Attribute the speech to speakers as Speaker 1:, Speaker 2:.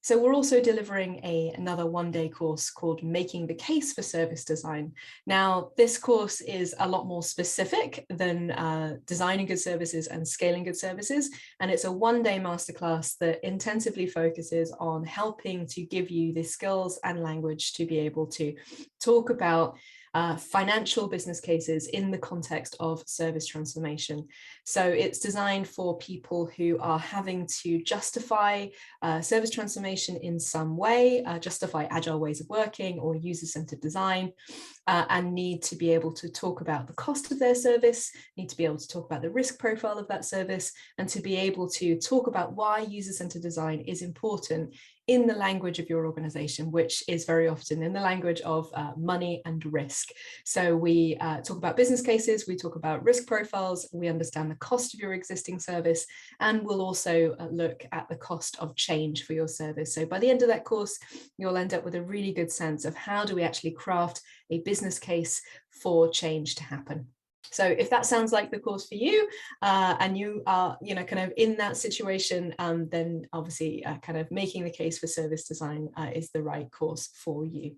Speaker 1: So we're also delivering another one-day course called Making the Case for Service Design. Now, this course is a lot more specific than designing good services and scaling good services. And it's a one-day masterclass that intensively focuses on helping to give you the skills and language to be able to talk about financial business cases in the context of service transformation. So it's designed for people who are having to justify service transformation in some way, justify agile ways of working or user-centered design, and need to be able to talk about the cost of their service, need to be able to talk about the risk profile of that service, and to be able to talk about why user-centered design is important in the language of your organization, which is very often in the language of money and risk. So we talk about business cases, we talk about risk profiles, we understand the cost of your existing service, and we'll also look at the cost of change for your service. So by the end of that course, you'll end up with a really good sense of how do we actually craft a business case for change to happen. So if that sounds like the course for you, and you are, kind of in that situation, then obviously kind of making the case for service design is the right course for you.